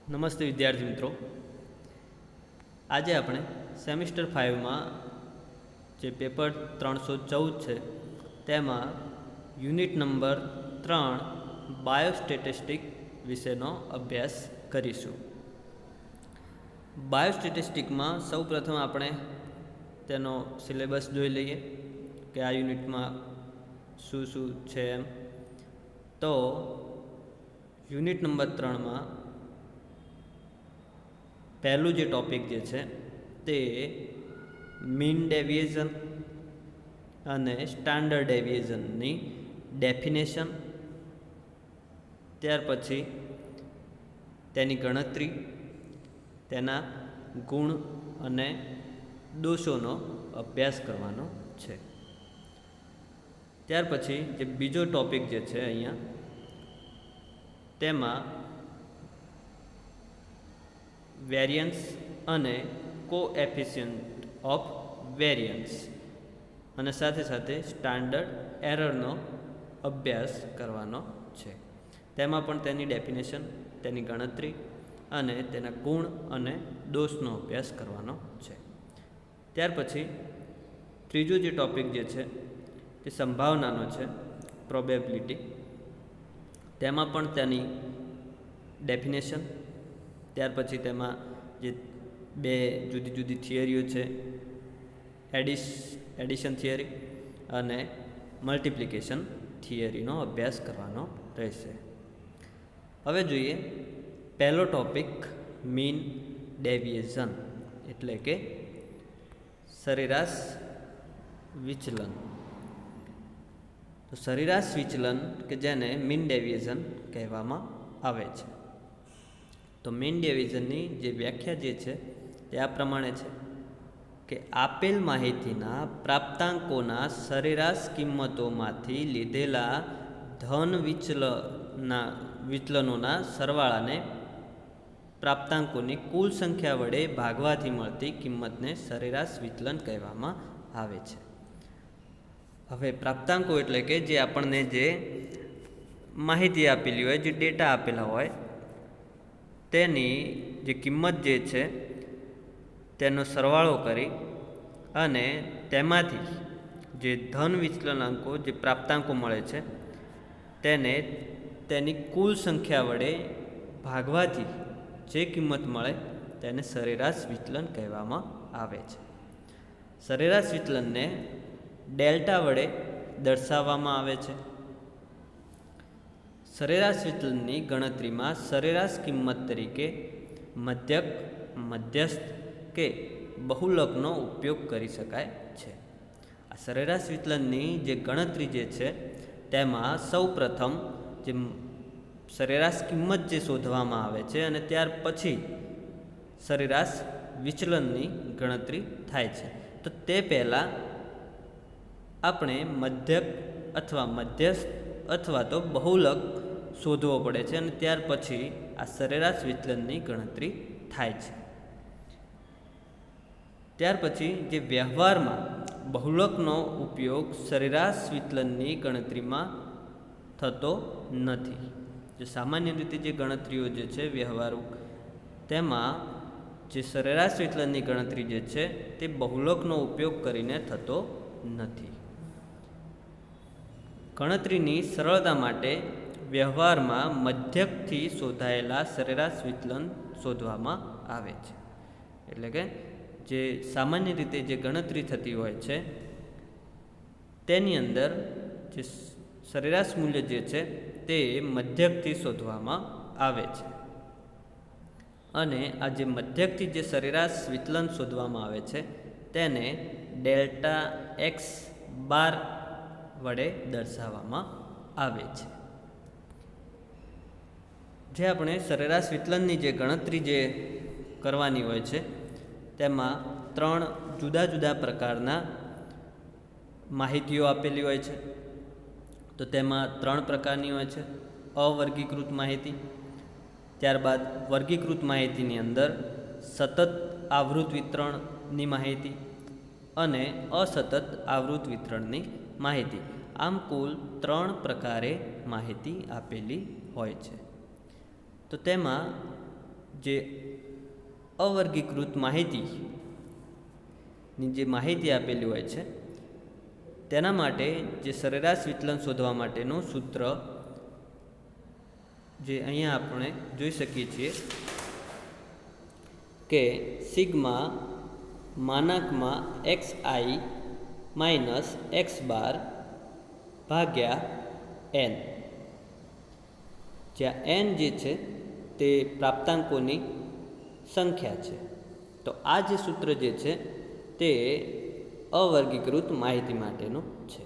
નમસ્તે વિદ્યાર્થી મિત્રો, આજે આપણે સેમિસ્ટર 5માં જે પેપર 314 છે તેમાં યુનિટ નંબર 3 બાયોસ્ટેટિસ્ટિક વિશેનો અભ્યાસ કરીશું. બાયોસ્ટેટિસ્ટિકમાં સૌપ્રથમ આપણે તેનો સિલેબસ જોઈ લઈએ કે આ યુનિટમાં શું શું છે એમ. તો યુનિટ નંબર 3માં પહેલું જે ટૉપિક જે છે તે મીન ડેવિએશન અને સ્ટાન્ડર્ડ ડેવિએશનની ડેફિનેશન, ત્યાર પછી તેની ગણતરી, તેના ગુણ અને દોષોનો અભ્યાસ કરવાનો છે. ત્યાર પછી જે બીજો ટૉપિક જે છે અહીંયા તેમાં વેરિયન્સ અને કોએફિશિયન્ટ ઓફ વેરિયન્સ અને સાથે સાથે સ્ટાન્ડર્ડ એરરનો અભ્યાસ કરવાનો છે. તેમાં પણ તેની ડેફિનેશન, તેની ગણતરી અને તેના ગુણ અને દોષનો અભ્યાસ કરવાનો છે. ત્યાર પછી ત્રીજો જે ટૉપિક જે છે તે સંભાવનાનો છે, પ્રોબેબિલિટી. તેમાં પણ તેની ડેફિનેશન, ત્યાર પછી તેમાં જે બે જુદી જુદી થિયરીઓ છે, એડિશન થિયરી અને મલ્ટિપ્લિકેશન થિયરીનો અભ્યાસ કરવાનો રહેશે. હવે જોઈએ પહેલો ટૉપિક, મીન ડેવિએશન એટલે કે સરેરાશ વિચલન. તો સરેરાશ વિચલન કે જેને મીન ડેવિએશન કહેવામાં આવે છે. તો મીન ડેવિએશનની જે વ્યાખ્યા જે છે તે આ પ્રમાણે છે કે આપેલ માહિતીના પ્રાપ્તાંકોના સરેરાશ કિંમતોમાંથી લીધેલા ધન વિચલનોના સરવાળાને પ્રાપ્તાંકોની કુલ સંખ્યા વડે ભાગવાથી મળતી કિંમતને સરેરાશ વિચલન કહેવામાં આવે છે. હવે પ્રાપ્તાંકો એટલે કે જે આપણને જે માહિતી આપેલી હોય, જે ડેટા આપેલા હોય, તેની જે કિંમત જે છે તેનો સરવાળો કરી અને તેમાંથી જે ધન વિચલનાંકો, જે પ્રાપ્તાંકો મળે છે તેને તેની કુલ સંખ્યા વડે ભાગવાથી જે કિંમત મળે તેને સરેરાશ વિચલન કહેવામાં આવે છે. સરેરાશ વિચલનને ડેલ્ટા વડે દર્શાવવામાં આવે છે. સરેરાશ વિચલનની ગણતરીમાં સરેરાશ કિંમત તરીકે મધ્યક, મધ્યસ્થ કે બહુલકનો ઉપયોગ કરી શકાય છે. આ સરેરાશ વિચલનની જે ગણતરી જે છે તેમાં સૌ પ્રથમ જે સરેરાશ કિંમત જે શોધવામાં આવે છે અને ત્યાર પછી સરેરાશ વિચલનની ગણતરી થાય છે. તો તે પહેલાં આપણે મધ્યક અથવા મધ્યસ્થ અથવા તો બહુલક શોધવો પડે છે અને ત્યાર પછી આ સરેરાશ વિચલનની ગણતરી થાય છે. ત્યાર પછી જે વ્યવહારમાં બહુલકનો ઉપયોગ સરેરાશ વિચલનની ગણતરીમાં થતો નથી. જે સામાન્ય રીતે જે ગણતરીઓ જે છે વ્યવહારુ, તેમાં જે સરેરાશ વિચલનની ગણતરી જે છે તે બહુલકનો ઉપયોગ કરીને થતો નથી. ગણતરીની સરળતા માટે વ્યવહારમાં મધ્યકથી શોધાયેલા સરેરાશ વિચલન શોધવામાં આવે છે. એટલે કે જે સામાન્ય રીતે જે ગણતરી થતી હોય છે તેની અંદર જે સરેરાશ મૂલ્ય જે છે તે મધ્યકથી શોધવામાં આવે છે અને આ જે મધ્યકથી જે સરેરાશ વિચલન શોધવામાં આવે છે તેને ડેલ્ટા એક્સ બાર વડે દર્શાવવામાં આવે છે. જે આપણે સરેરાશ વિચલનની જે ગણતરી જે કરવાની હોય છે તેમાં 3 જુદા જુદા પ્રકારના માહિતીઓ આપેલી હોય છે. તો તેમાં 3 પ્રકારની હોય છે: અવર્ગીકૃત માહિતી, ત્યારબાદ વર્ગીકૃત માહિતીની અંદર સતત આવૃત વિતરણની માહિતી અને અસતત આવૃત વિતરણની માહિતી. આમ કુલ 3 પ્રકારે માહિતી આપેલી હોય છે. તો તેમાં જે અવર્ગીકૃત માહિતીની જે માહિતી આપેલી હોય છે તેના માટે જે સરેરાશ વિચલન શોધવા માટેનું સૂત્ર જે અહીંયા આપણે જોઈ શકીએ છીએ કે સિગ્મા માનાંકમાં એક્સ આઈ માઇનસ એક્સ બાર ભાગ્યા એન, જ્યાં એન જે છે તે પ્રાપ્તાંકોની સંખ્યા છે. તો આ જે સૂત્ર જે છે તે અવર્ગીકૃત માહિતી માટેનું છે.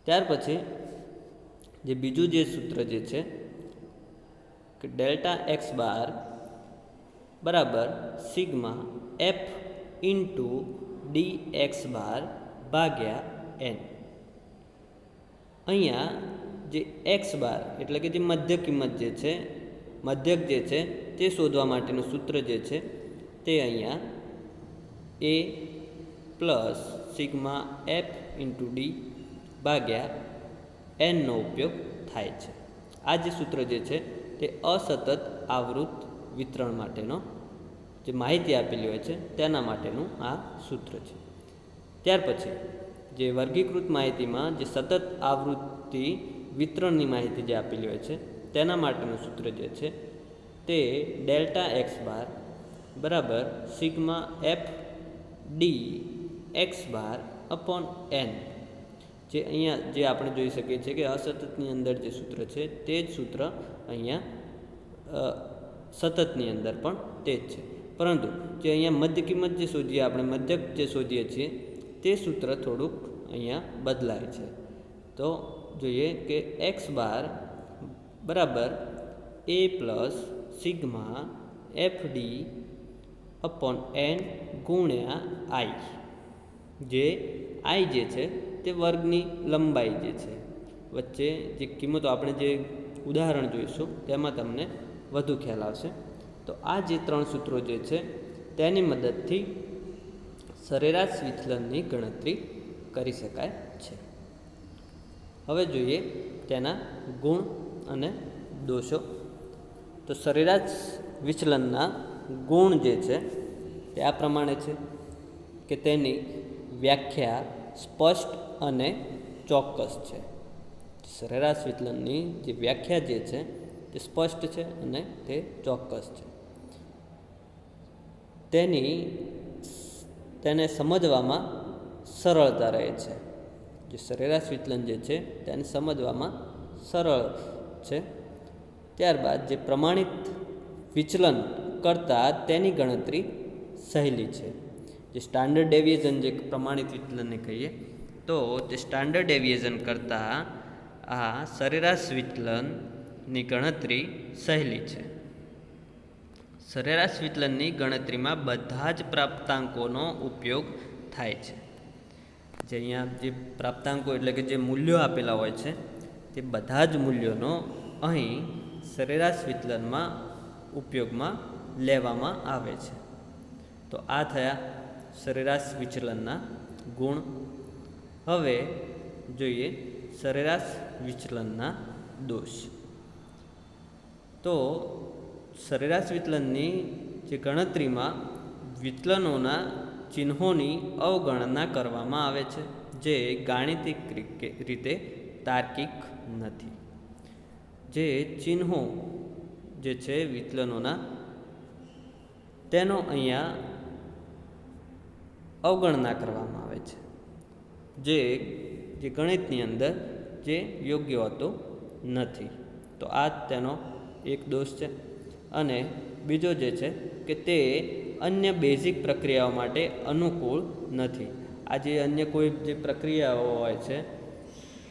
ત્યાર પછી જે બીજું જે સૂત્ર જે છે કે ડેલ્ટા એક્સ બાર બરાબર sigma f into d x bar ભાગ્યા એન. અહીંયા જે એક્સ બાર એટલે કે જે મધ્ય કિંમત જે છે, મધ્યક જે છે તે શોધવા માટેનું સૂત્ર જે છે તે અહીંયા a plus sigma f into d ભાગ્યા એનનો ઉપયોગ થાય છે. આ જે સૂત્ર જે છે તે અસતત આવૃત વિતરણ માટેનો જે માહિતી આપેલી હોય છે તેના માટેનું આ સૂત્ર છે. ત્યાર પછી જે વર્ગીકૃત માહિતીમાં જે સતત આવૃત્તિ વિતરણની માહિતી જે આપેલી હોય છે તેના માટેનું સૂત્ર જે છે તે ડેલ્ટા એક્સ બાર બરાબર સિગ્મા એફ ડી એક્સ બાર અપોન એન. જે અહીંયા જે આપણે જોઈ શકીએ છીએ કે અસતતની અંદર જે સૂત્ર છે તે જ સૂત્ર અહીંયા સતતની અંદર પણ તે જ છે, પરંતુ જે અહીંયા મધ્ય કિંમત જે શોધીએ આપણે મધ્યક જે શોધીએ છીએ તે સૂત્ર થોડુંક અહીંયા બદલાય છે. તો જોઈએ કે એક્સ બાર બરાબર a plus sigma f d upon n ગુણ્યા આઈ, જે આઈ જે છે તે વર્ગની લંબાઈ જે છે. વચ્ચે જે કિંમતો આપણે જે ઉદાહરણ જોઈશું તેમાં તમને વધુ ખ્યાલ આવશે. તો આ જે ત્રણ સૂત્રો જે છે તેની મદદથી સરેરાશ વિચલનની ગણતરી કરી શકાય છે. હવે જોઈએ તેના ગુણ અને દોષો. તો સરેરાશ વિચલનના ગુણ જે છે તે આ પ્રમાણે છે કે તેની વ્યાખ્યા સ્પષ્ટ અને ચોક્કસ છે. સરેરાશ વિચલનની જે વ્યાખ્યા જે છે તે સ્પષ્ટ છે અને તે ચોક્કસ છે. તેને સમજવામાં સરળતા રહે છે. જે સરેરાશ વિચલન જે છે તેને સમજવામાં સરળ છે. ત્યારબાદ જે પ્રમાણિત વિચલન કરતાં તેની ગણતરી સહેલી છે. જે સ્ટાન્ડર્ડ ડેવિએશન જે પ્રમાણિત વિચલનને કહીએ તો તે સ્ટાન્ડર્ડ ડેવિએશન કરતાં આ સરેરાશ વિચલનની ગણતરી સહેલી છે. સરેરાશ વિચલનની ગણતરીમાં બધા જ પ્રાપ્તાંકોનો ઉપયોગ થાય છે. જે અહીંયા જે પ્રાપ્તાંકો એટલે કે જે મૂલ્યો આપેલા હોય છે તે બધા જ મૂલ્યોનો અહીં સરેરાશ વિચલનમાં ઉપયોગમાં લેવામાં આવે છે. તો આ થયા સરેરાશ વિચલનના ગુણ. હવે જોઈએ સરેરાશ વિચલનના દોષ. તો સરેરાશ વિચલનની જે ગણતરીમાં વિચલનોના ચિહ્નોની અવગણના કરવામાં આવે છે, જે ગાણિતિક રીતે તાર્કિક નથી. જે ચિહ્નો જે છે વિચલનોના તેનો અહીંયા અવગણના કરવામાં આવે છે, જે ગણિતની અંદર જે યોગ્ય હોતું નથી. તો આ તેનો એક દોષ છે. અને બીજો જે છે કે તે અન્ય બેઝિક પ્રક્રિયાઓ માટે અનુકૂળ નથી. આ જે અન્ય કોઈ જે પ્રક્રિયાઓ હોય છે,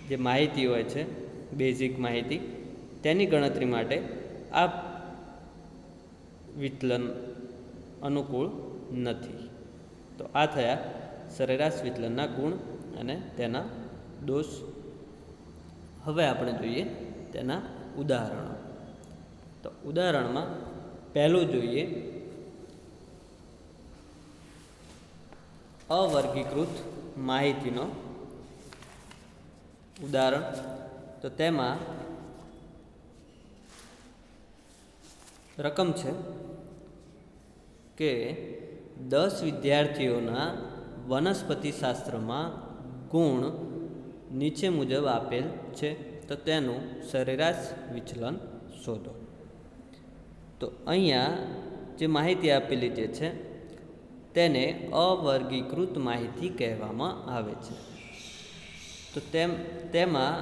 જે માહિતી હોય છે બેઝિક માહિતી, તેની ગણતરી માટે આ વિચલન અનુકૂળ નથી. તો આ થયા સરેરાશ વિચલનના ગુણ અને તેના દોષ. હવે આપણે જોઈએ તેના ઉદાહરણો. તો ઉદાહરણમાં પહેલું જોઈએ અવર્ગીકૃત માહિતીનો ઉદાહરણ. તો તેમાં રકમ છે કે 10 વિદ્યાર્થીઓના વનસ્પતિશાસ્ત્રમાં ગુણ નીચે મુજબ આપેલ છે, તો તેનું સરેરાશ વિચલન શોધો. તો અહીંયા જે માહિતી આપેલી જે છે તેને અવર્ગીકૃત માહિતી કહેવામાં આવે છે. તો તેમાં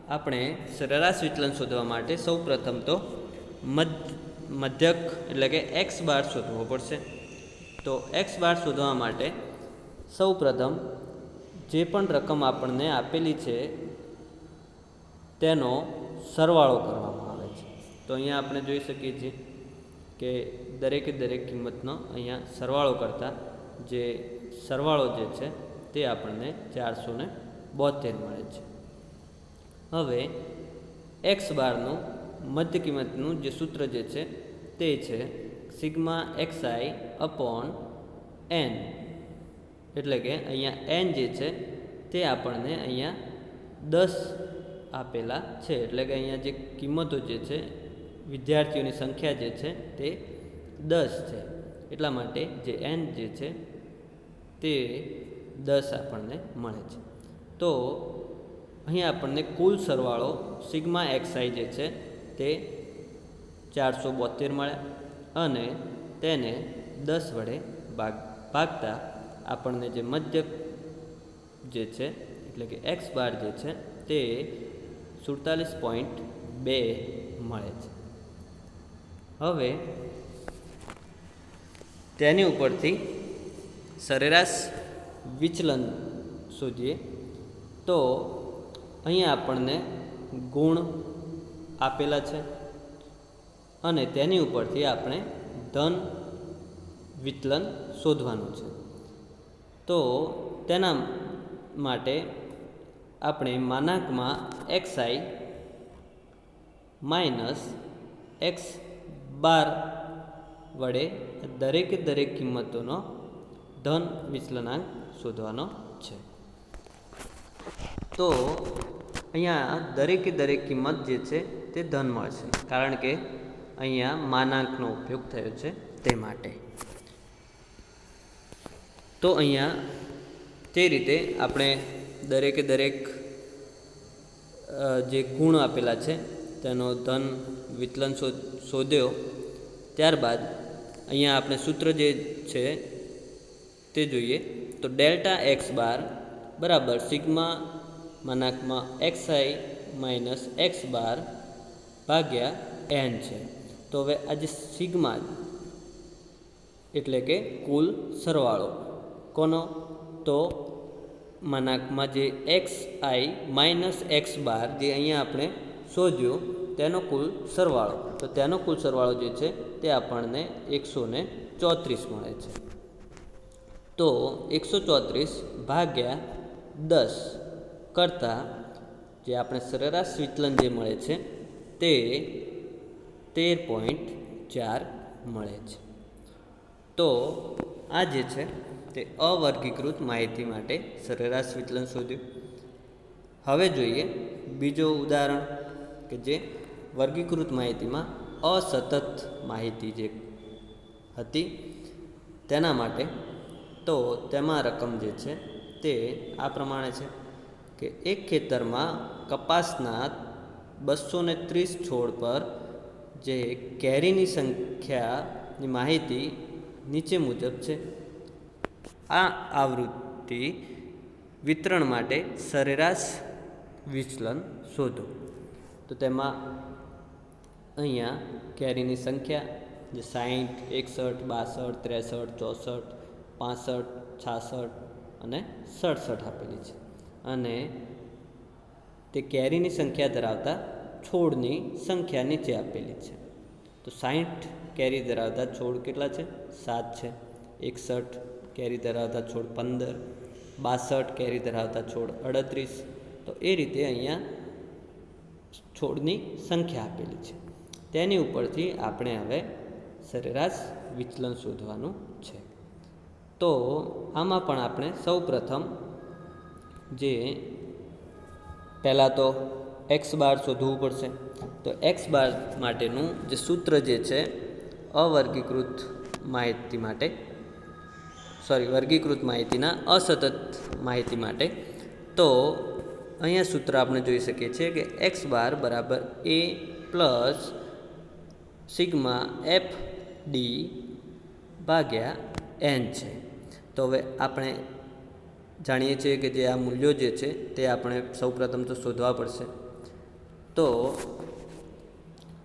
આપણે સરેરાશ વિચલન શોધવા માટે સૌ પ્રથમ તો મધ્યક એટલે કે એક્સ બાર શોધવો પડશે. તો એક્સ બાર શોધવા માટે સૌ પ્રથમ જે પણ રકમ આપણને આપેલી છે તેનો સરવાળો કરવામાં આવે છે. તો અહીંયા આપણે જોઈ શકીએ છીએ કે દરેક કિંમતનો અહીંયા સરવાળો કરતાં જે સરવાળો જે છે તે આપણને 472 મળે છે. હવે એક્સ બારનું મધ્ય કિંમતનું જે સૂત્ર જે છે તે છે સિગ્મા એક્સઆઈ અપોન એન, એટલે કે અહીંયા એન જે છે તે આપણને અહીંયા 10 આપેલા છે. એટલે કે અહીંયા જે કિંમતો જે છે વિદ્યાર્થીઓની સંખ્યા જે છે તે 10 છે, એટલા માટે જે એન જે છે તે 10 આપણને મળે છે. તો અહીં આપણને કુલ સરવાળો સિગ્મા એક્સઆઈ જે છે તે 472 મળે અને તેને 10 વડે ભાગતા આપણને જે મધ્યક જે છે એટલે કે એક્સ બાર જે છે તે 47.2 મળે છે. હવે તેની ઉપરથી સરેરાશ વિચલન શોધીએ. તો અહીંયા આપણને ગુણ આપેલા છે અને તેની ઉપરથી આપણે ધન વિચલન શોધવાનું છે. તો તેના માટે આપણે માનાંકમાં એક્સઆઈ માઇનસ એક્સ બાર વડે દરેક કિંમતોનો ધન વિચલનાંક શોધવાનો છે. તો અહીંયા દરેક કિંમત જે છે તે ધન મળશે, કારણ કે અહીંયા માનાંકનો ઉપયોગ થયો છે તે માટે. તો અહીંયા તે રીતે આપણે દરેક જે ગુણ આપેલા છે તેનો ધન વિચલન શોધ્યો. ત્યારબાદ અહીંયા આપણે સૂત્ર જે છે તે જોઈએ. તો ડેલ્ટા એક્સ બાર બરાબર sigma માનાંકમાં XI minus x bar ભાગ્યા એન છે. તો હવે આ જે સિગ્મા એટલે કે કુલ સરવાળો કોનો, તો માનાંકમાં જે એક્સ આઈ માઇનસ એક્સ બાર જે અહીંયા આપણે શોધ્યો તેનો કુલ સરવાળો. તો તેનો કુલ સરવાળો જે છે તે આપણને 134 મળે છે. તો 134 ભાગ્યા 10 કરતાં જે આપણે સરેરાશ વિચલન જે મળે છે તે 13.4 મળે છે. તો આ જે છે તે અવર્ગીકૃત માહિતી માટે સરેરાશ વિચલન શોધ્યું. હવે જોઈએ બીજો ઉદાહરણ કે જે વર્ગીકૃત માહિતીમાં અસતત માહિતી જે હતી તેના માટે. તો તેમાં રકમ જે છે તે આ પ્રમાણે છે કે એક ખેતરમાં કપાસના 230 છોડ પર જે કેરીની સંખ્યાની માહિતી નીચે મુજબ છે. આ આવૃત્તિ વિતરણ માટે સરેરાશ વિચલન શોધો. તો તેમાં અહીંયા કેરીની સંખ્યા જે 60, 61, 62, 63, 64, 65, 66 અને 67 આપેલી છે. અને તે કેરીની સંખ્યા ધરાવતા છોડની સંખ્યા નીચે આપેલી છે. તો 60 કેરી ધરાવતા છોડ કેટલા છે? 7 છે. 61 કેરી ધરાવતા છોડ 15, 62 કેરી ધરાવતા છોડ 38. તો એ રીતે અહીંયા છોડની સંખ્યા આપેલી છે. તેની ઉપરથી આપણે હવે સરેરાશ વિચલન શોધવાનું છે. તો આમાં પણ આપણે સૌ પ્રથમ જે પહેલાં તો એક્સ બાર શોધવું પડશે. તો એક્સ બાર માટેનું જે સૂત્ર જે છે અવર્ગીકૃત માહિતી માટે વર્ગીકૃત માહિતીના અસતત માહિતી માટે. તો અહીંયા સૂત્ર આપણે જોઈ શકીએ છીએ કે એક્સ બાર બરાબર a plus sigma f D ભાગ્યા એન છે. તો હવે આપણે જાણીએ છીએ કે જે આ મૂલ્યો જે છે તે આપણે સૌપ્રથમ તો શોધવા પડશે. તો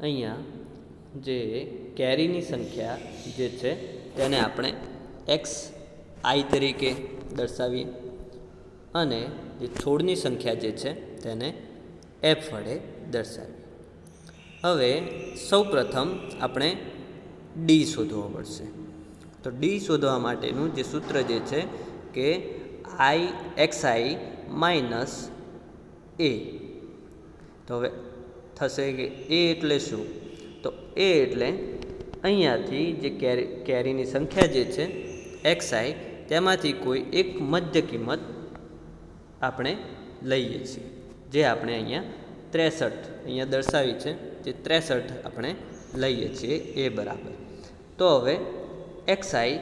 અહીંયા જે કેરીની સંખ્યા જે છે તેને આપણે એક્સ આઈ તરીકે દર્શાવીએ અને જે છોડની સંખ્યા જે છે તેને એફ વડે દર્શાવીએ. હવે સૌપ્રથમ આપણે ડી શોધવો પડશે. તો ડી શોધવા માટેનું જે સૂત્ર જે છે કે આઈ એક્સ આઈ માઇનસ એ. તો હવે થશે કે એ એટલે શું? તો એ એટલે અહીંયાથી જે કેરીની સંખ્યા જે છે એક્સ આઈ તેમાંથી કોઈ એક મધ્ય કિંમત આપણે લઈએ છીએ, જે આપણે અહીંયા 63 અહીંયા દર્શાવી છે, જે 63 આપણે લઈએ છીએ એ બરાબર. તો હવે એક્સ આઈ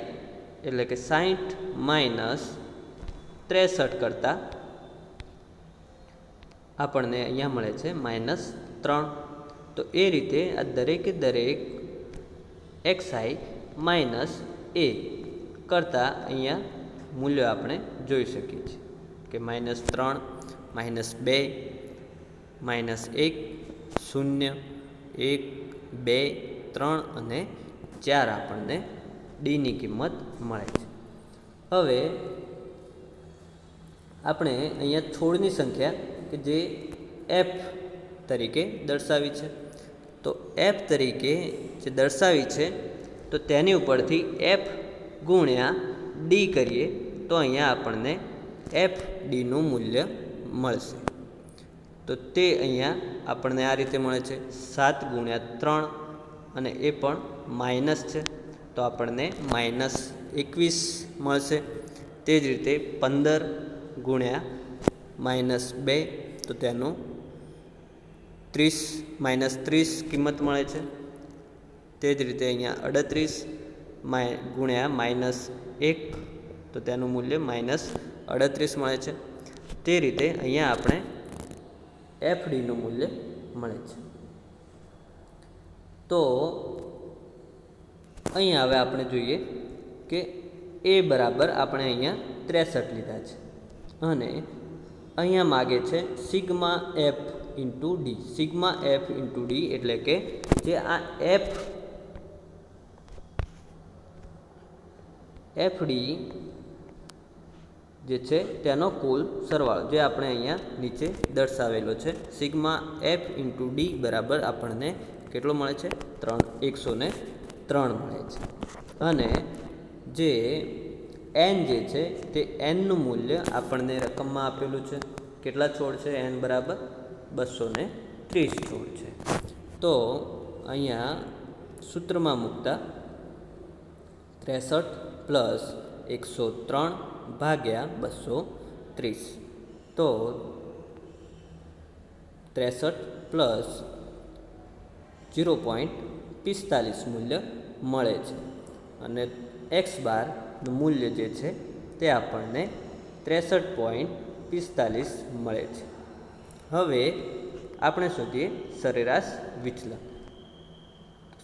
એટલે કે 60 માઇનસ 63 કરતાં આપણને અહીંયા મળે છે -3. તો એ રીતે આ દરેકે દરેક એક્સ આઈ માઇનસ એ કરતાં અહીંયા મૂલ્યો આપણે જોઈ શકીએ છીએ કે -3, -2, -1, 0, 1, 2, 3 અને 4 આપણને ડીની કિંમત મળે છે. હવે આપણે અહીંયા છોડની સંખ્યા કે જે એફ તરીકે દર્શાવી છે, તો એફ તરીકે જે દર્શાવી છે તો તેની ઉપરથી એફ ગુણ્યા ડી કરીએ તો અહીંયા આપણને એફ ડીનું મૂલ્ય મળશે. તો તે અહીંયા આપણને આ રીતે મળે છે 7 ગુણ્યા 3 અને એ પણ માઇનસ છે તો આપણને -21 મળશે. તે જ રીતે 15 ગુણ્યા -2 તો તેનું 30 કિંમત મળે છે. તે જ રીતે અહીંયા 38 ગુણ્યા -1 તો તેનું મૂલ્ય -38 મળે છે. તે રીતે અહીંયા આપણે એફ ડીનું મૂલ્ય મળે છે. તો અહીંયા હવે આપણે જોઈએ કે એ બરાબર આપણે અહીંયા 63 લીધા છે અને અહીંયા માગે છે sigma f into D. Sigma f into D એટલે કે જે આ એફ ડી જે છે તેનો કુલ સરવાળો જે આપણે અહીંયા નીચે દર્શાવેલો છે. સિગ્મા એફ ઇન્ટુ ડી બરાબર આપણને કેટલો મળે છે? 103 મળે છે. અને જે એન જે છે તે એનનું મૂલ્ય આપણને રકમમાં આપેલું છે. કેટલા છોડ છે? એન બરાબર 230 છોડ છે. તો અહીંયા સૂત્રમાં મૂકતા 63 પ્લસ 103 ભાગ્યા 230 તો 63 પ્લસ 0.45 મૂલ્ય મળે છે અને એક્સ બારનું મૂલ્ય જે છે તે આપણને 63.45 મળે છે. હવે આપણે શોધીએ સરેરાશ વિચલન.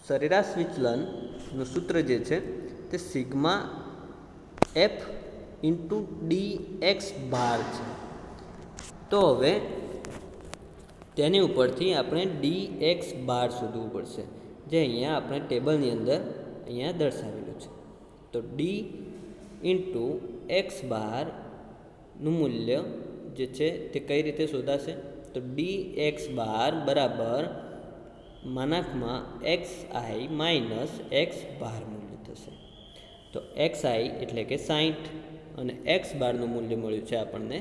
સરેરાશ વિચલનનું સૂત્ર જે છે તે sigma f into d x bar છે. તો હવે તેની ઉપરથી આપણે ડી એક્સ બાર શોધવું પડશે, જે અહીંયા આપણે ટેબલની અંદર અહીંયા દર્શાવેલું છે. તો ડી ઇન્ટુ એક્સ બારનું મૂલ્ય જે છે તે કઈ રીતે શોધાશે? તો ડી એક્સ બાર બરાબર એક્સ આઈ માઇનસ એક્સ બાર મૂલ્ય થશે. તો એક્સ આઈ એટલે કે 60 અને એક્સ બારનું મૂલ્ય મળ્યું છે આપણને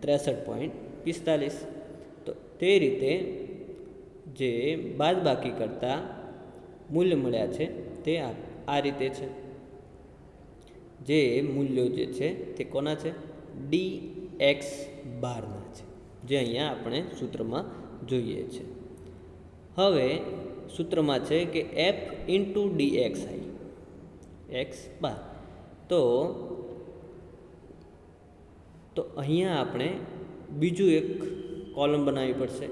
63.45. તો તે રીતે જે બાદબાકી કરતાં મૂલ્ય મળ્યા છે તે આ રીતે છે. જે મૂલ્યો જે છે તે કોના છે? ડી એક્સ બારના છે, જે અહીંયા આપણે સૂત્રમાં જોઈએ છે. હવે સૂત્રમાં છે કે F into DXi x bar. તો અહીંયા આપણે બીજું એક કોલમ બનાવવી પડશે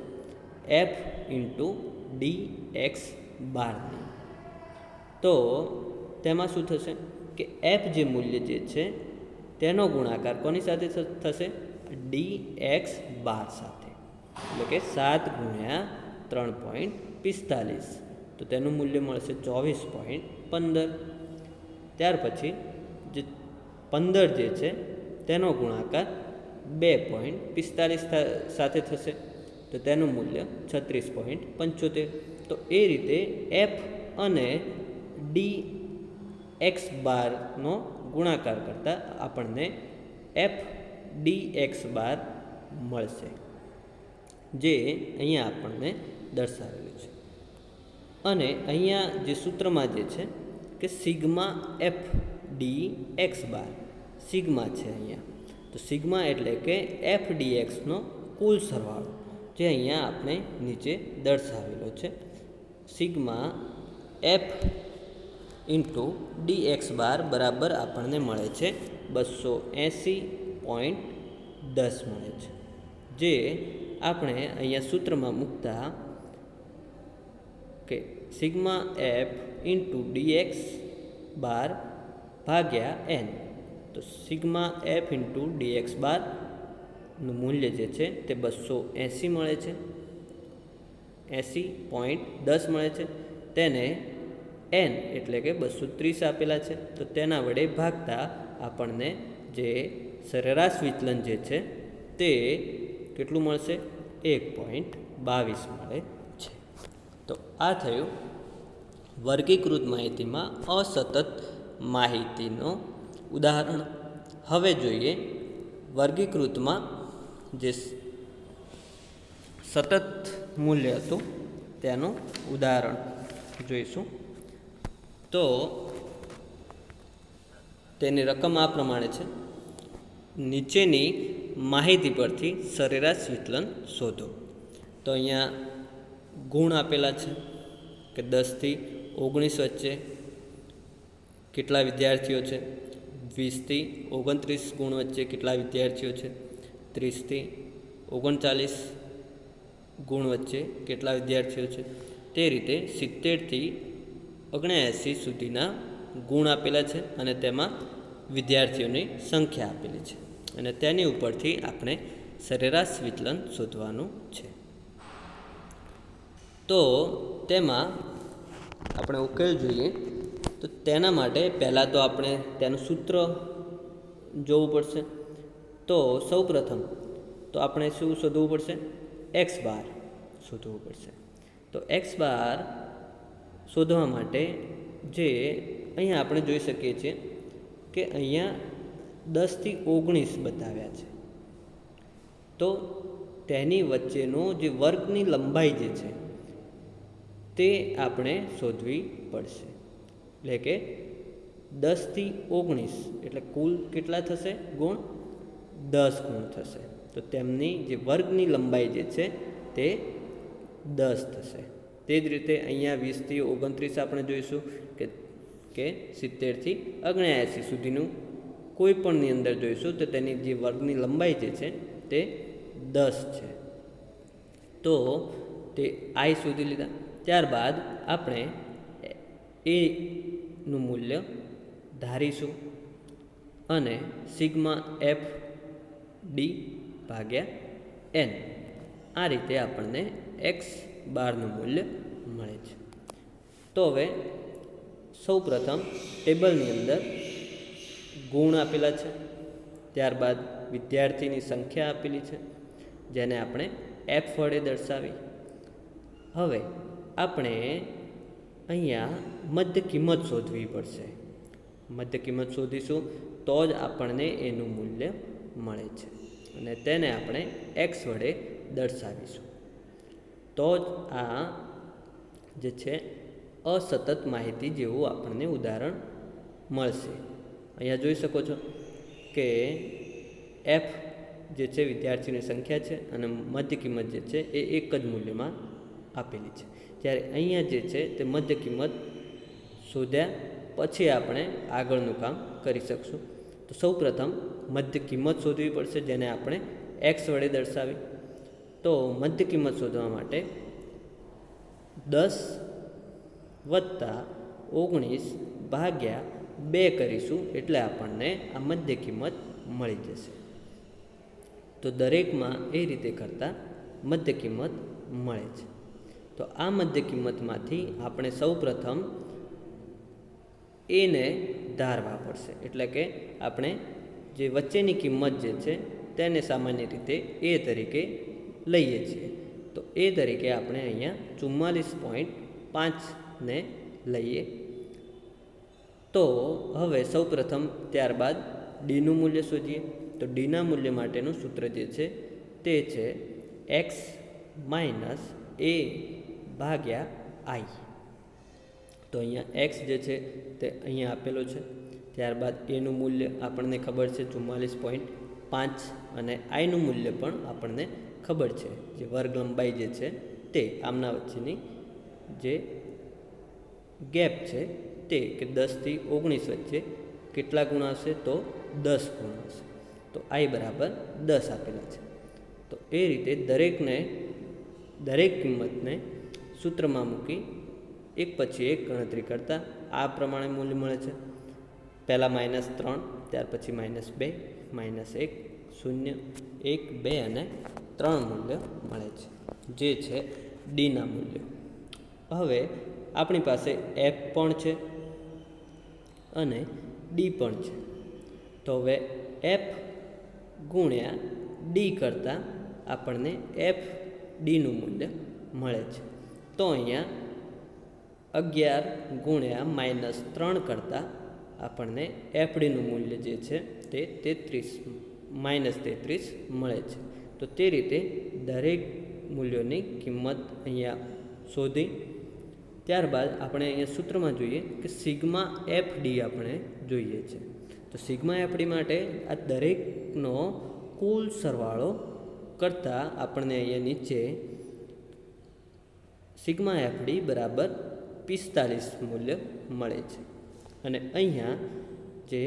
એફ ઇન્ટુ DX બારની. તો તેમાં શું થશે કે એફ જે મૂલ્ય જે છે તેનો ગુણાકાર કોની સાથે થશે? DX બાર સાથે, એટલે કે 7 ગુણ્યા 3.45. તો તેનું મૂલ્ય મળશે 24.15. ત્યાર પછી જે 15 જે છે તેનો ગુણાકાર 2.45 સાથે થશે, તો તેનું મૂલ્ય 36.75. તો એ રીતે એફ અને DX બારનો ગુણાકાર કરતાં આપણને એફ DX બાર મળશે, જે અહીંયા આપણને દર્શાવેલું છે. અને અહીંયા જે સૂત્રમાં જે છે કે સિગ્મા એફ DX બાર સિગ્મા છે અહીંયા. તો સિગ્મા એટલે કે એફ DXનો કુલ સરવાળો, જે અહીંયા આપણે નીચે દર્શાવેલો છે. સિગ્મા એફ ઇન્ટુ DX બાર બરાબર આપણને મળે છે 280.10 મળે છે, જે આપણે અહીંયા સૂત્રમાં મૂકતા કે સિગ્મા એફ ઇન્ટુ DX બાર ભાગ્યા n. તો સિગ્મા એફ ઇન્ટુ DX બારનું મૂલ્ય જે છે તે 280 મળે છે, 80.10 મળે છે. તેને n એટલે કે 230 આપેલા છે, તો તેના વડે ભાગતા આપણને જે સરેરાશ વિચલન જે છે તે કેટલું મળશે? 1.22 મળે છે. તો આ થયું વર્ગીકૃત માહિતીમાં અસતત માહિતીનો ઉદાહરણ. હવે જોઈએ વર્ગીકૃતમાં જે સતત મૂલ્ય હતું તેનું ઉદાહરણ જોઈશું. તો તેની રકમ આ પ્રમાણે છે. નીચેની માહિતી પરથી સરેરાશ વિચલન શોધો. તો અહીંયા ગુણ આપેલા છે કે 10 થી 19 વચ્ચે કેટલા વિદ્યાર્થીઓ છે, 20 થી 29 ગુણ વચ્ચે કેટલા વિદ્યાર્થીઓ છે, 30 થી 39 ગુણ વચ્ચે કેટલા વિદ્યાર્થીઓ છે. તે રીતે 70 થી 79 સુધીના ગુણ આપેલા છે અને તેમાં વિદ્યાર્થીઓની સંખ્યા આપેલી છે, અને તેની ઉપરથી આપણે સરેરાશ વિચલન શોધવાનું છે. તો તેમાં આપણે ઉકેલ જોઈએ. તો તેના માટે પહેલાં તો આપણે તેનું સૂત્ર જોવું પડશે. તો સૌપ્રથમ તો આપણે શું શોધવું પડશે? x બાર શોધવું પડશે. તો x બાર શોધવા માટે જે અહીંયા આપણે જોઈ શકીએ છીએ કે અહીંયા 10 થી 19 બતાવ્યા છે. તો તેની વચ્ચેનો જે વર્ગની લંબાઈ જે છે તે આપણે શોધવી પડશે. એટલે કે 10 થી 19 એટલે કુલ કેટલા થશે ગુણ? 10 ગુણ થશે. તો તેમની જે વર્ગની લંબાઈ જે છે તે 10 થશે. તે જ રીતે અહીંયા 20 થી 29 આપણે જોઈશું કે 70 થી 79 સુધીનું કોઈ પણની અંદર જોઈશું તો તેની જે વર્ગની લંબાઈ જે છે તે 10 છે. તો તે I શોધી લીધા. ત્યારબાદ આપણે એનું મૂલ્ય ધારીશું અને સિગ્મા એફ ડી ભાગ્યા n. આ રીતે આપણને x બારનું મૂલ્ય મળે છે. તો હવે સૌ પ્રથમ ટેબલની અંદર ગુણ આપેલા છે, ત્યારબાદ વિદ્યાર્થીની સંખ્યા આપેલી છે જેને આપણે f વડે દર્શાવી. હવે આપણે અહીંયા મધ્ય કિંમત શોધવી પડશે. મધ્ય કિંમત શોધીશું તો જ આપણને એનું મૂલ્ય મળે છે, અને તેને આપણે x વડે દર્શાવીશું. તો જ આ જે છે અસતત માહિતી જેવું આપણને ઉદાહરણ મળશે. અહીંયા જોઈ શકો છો કે f જે છે વિદ્યાર્થીની સંખ્યા છે અને મધ્ય કિંમત જે છે એ એક જ મૂલ્યમાં આપેલી છે. ત્યારે અહીંયા જે છે તે મધ્ય કિંમત શોધ્યા પછી આપણે આગળનું કામ કરી શકશું. તો સૌપ્રથમ મધ્ય કિંમત શોધવી પડશે, જેને આપણે એક્સ વડે દર્શાવી. તો મધ્ય કિંમત શોધવા માટે 10 વત્તા 19 ભાગ્યા 2 કરીશું એટલે આપણને આ મધ્ય કિંમત મળી જશે. તો દરેકમાં એ રીતે કરતાં મધ્ય કિંમત મળે છે. તો આ મધ્ય કિંમતમાંથી આપણે સૌપ્રથમ એને ધારવા પડશે, એટલે કે આપણે જે વચ્ચેની કિંમત જે છે તેને સામાન્ય રીતે એ તરીકે લઈએ છીએ. તો એ તરીકે આપણે અહીંયા 44.5ને લઈએ. તો હવે સૌપ્રથમ ત્યારબાદ ડીનું મૂલ્ય શોધીએ. તો ડીના મૂલ્ય માટેનું સૂત્ર જે છે તે છે એક્સ માઇનસ એ ભાગ્યા આઈ. તો અહીંયા એક્સ જે છે તે અહીંયા આપેલો છે. ત્યારબાદ એનું મૂલ્ય આપણને ખબર છે 44.5 અને આઈનું મૂલ્ય પણ આપણને ખબર છે, જે વર્ગ લંબાઈ જે છે તે આમના વચ્ચેની જે ગેપ છે તે કે 10 થી 19 વચ્ચે કેટલા ગુણ આવશે? તો 10 ગુણ આવશે. તો આઈ બરાબર 10 આપેલા છે. તો એ રીતે દરેક કિંમતને સૂત્રમાં મૂકી એક પછી એક ગણતરી કરતાં આ પ્રમાણે મૂલ્ય મળે છે. પહેલાં -3, ત્યાર પછી -2, -1, 0, 1, 2 અને 3 મૂલ્ય મળે છે, જે છે ડીના મૂલ્યો. હવે આપણી પાસે એફ પણ છે અને ડી પણ છે. તો હવે એફ ગુણ્યા ડી કરતાં આપણને એફ ડીનું મૂલ્ય મળે છે. તો અહીંયા 11 ગુણ્યા -3 કરતાં આપણને એફડીનું મૂલ્ય જે છે તે -33 મળે છે. તો તે રીતે દરેક મૂલ્યોની કિંમત અહીંયા શોધી. ત્યારબાદ આપણે અહીંયા સૂત્રમાં જોઈએ કે સિગ્મા એફ ડી આપણે જોઈએ છે. તો સિગ્મા એફ ડી માટે આ દરેકનો કુલ સરવાળો કરતાં આપણને અહીંયા નીચે સિગ્મા એફ ડી બરાબર 45 મૂલ્ય મળે છે. અને અહીંયા જે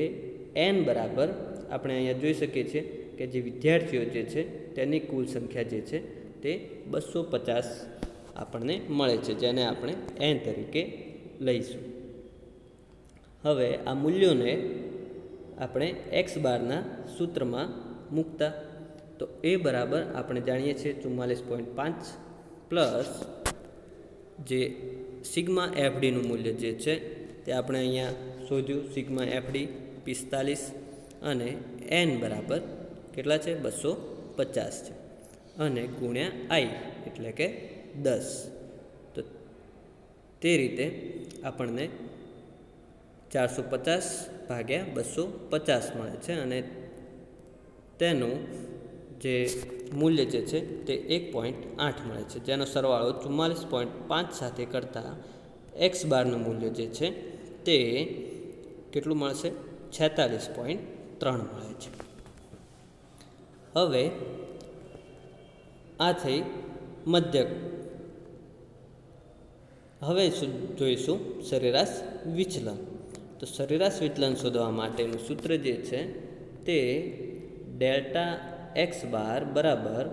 એન બરાબર આપણે અહીંયા જોઈ શકીએ છીએ કે જે વિદ્યાર્થીઓ જે છે તેની કુલ સંખ્યા જે છે તે 250 આપણને મળે છે, જેને આપણે એન તરીકે લઈશું. હવે આ મૂલ્યોને આપણે એક્સ બારના સૂત્રમાં મૂકતા. તો એ બરાબર આપણે જાણીએ છીએ 44.5 પ્લસ જે સિગ્મા એફડીનું મૂલ્ય જે છે તે આપણે અહીંયા શોધ્યું, સિગ્મા એફડી 45 અને એન બરાબર કેટલા છે? 250 છે. અને ગુણ્યા આઈ એટલે કે 10. તો તે રીતે આપણને 450 ભાગ્યા 250 મળે છે અને તેનું જે મૂલ્ય જે છે તે 1.8 મળે છે, જેનો સરવાળો 44.5 સાથે કરતાં એક્સ બારનું મૂલ્ય જે છે તે કેટલું મળશે? 46.3 મળે છે. હવે આ થઈ મધ્યક. હવે જોઈશું સરેરાશ વિચલન. તો સરેરાશ વિચલન શોધવા માટેનું સૂત્ર જે છે તે ડેલ્ટા એક્સ બાર બરાબર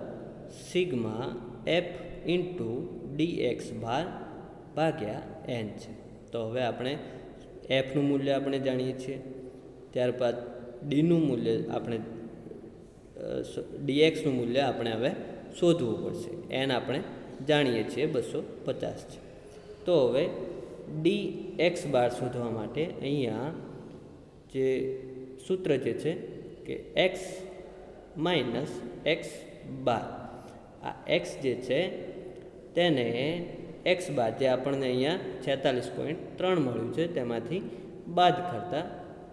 sigma f into d x bar ભાગ્યા એન છે. તો હવે આપણે એફનું મૂલ્ય આપણે જાણીએ છીએ. ત્યારબાદ ડીનું મૂલ્ય આપણે ડીએક્સનું મૂલ્ય આપણે હવે શોધવું પડશે. એન આપણે જાણીએ છીએ 250 છે. તો હવે ડી એક્સ બાર શોધવા માટે અહીંયા જે સૂત્ર જે છે કે એક્સ માઇનસ એક્સ બાર, આ એક્સ જે છે તેને એક્સ બાર જે આપણને અહીંયા 46.3 મળ્યું છે તેમાંથી બાદ કરતાં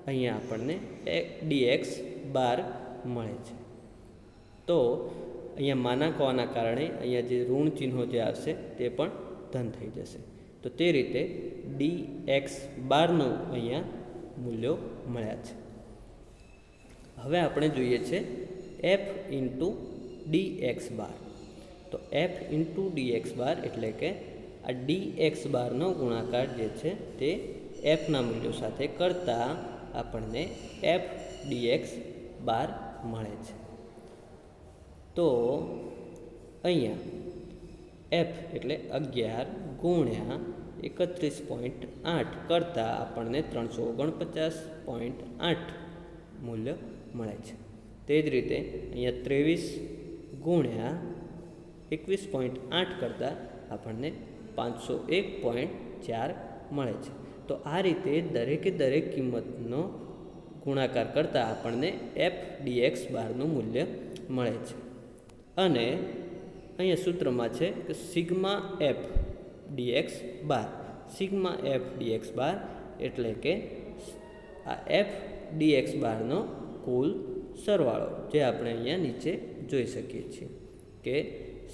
અહીંયા આપણને ડીએક્સ બાર મળે છે. તો અહીંયા માનાંક હોવાના કારણે અહીંયા જે ઋણ ચિહ્નો જે આવશે તે પણ ધન થઈ જશે. તો તે રીતે ડી એક્સ બારનું અહીંયા મૂલ્યો મળ્યા છે. હવે આપણે જોઈએ છે એફ ઇન્ટુ ડી એક્સ બાર. તો એફ ઇન્ટુ ડી એક્સ બાર એટલે કે આ ડી એક્સ બારનો ગુણાકાર જે છે તે એફના મૂલ્યો સાથે કરતાં આપણને એફ ડીએક્સ બાર મળે છે. તો અહીંયા એફ એટલે 11 ગુણ્યા 31.8 કરતાં આપણને 349.8 મૂલ્ય મળે છે. તે જ રીતે અહીંયા 23 ગુણ્યા 21.8 કરતાં આપણને 501.4 મળે છે. તો આ રીતે દરેકે દરેક કિંમતનો ગુણાકાર કરતાં આપણને એફ ડીએક્સ બારનું મૂલ્ય મળે છે. અને અહીંયા સૂત્રમાં છે કે સિગ્મા એફ ડીએક્સ બાર. સિગ્મા એફ ડીએક્સ બાર એટલે કે આ એફ ડીએક્સ બારનો કુલ સરવાળો, જે આપણે અહીંયા નીચે જોઈ શકીએ છીએ કે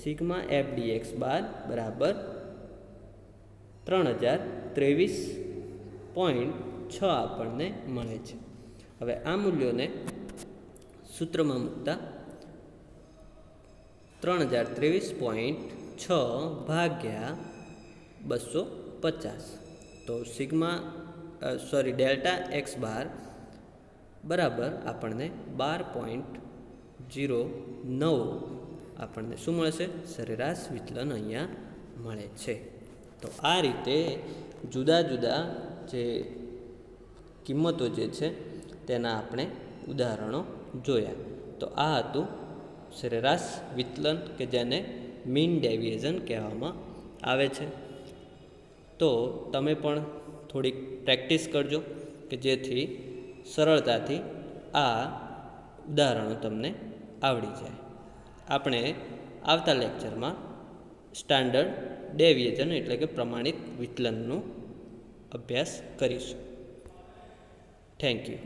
સિગ્મા એફ ડીએક્સ બાર બરાબર 3023.6 આપણને મળે છે. હવે આ મૂલ્યોને સૂત્રમાં મૂકતા 3023.6 ભાગ્યા 250, તો ડેલ્ટા એક્સ બાર બરાબર આપણને 12.09 આપણને શું મળશે? સરેરાશ વિચલન અહીંયા મળે છે. તો આ રીતે જુદા જુદા જે કિંમતો જે છે તેના આપણે ઉદાહરણો જોયા. તો આ હતું સરેરાશ વિચલન, કે જેને મીન ડેવિએશન કહેવામાં આવે છે. તો તમે પણ થોડીક પ્રેક્ટિસ કરજો કે જેથી સરળતાથી આ ઉદાહરણો તમને આવડી જાય. આપણે આવતા લેક્ચરમાં સ્ટાન્ડર્ડ ડેવિએશન એટલે કે પ્રમાણિત વિચલનનો અભ્યાસ કરીશું. Thank you.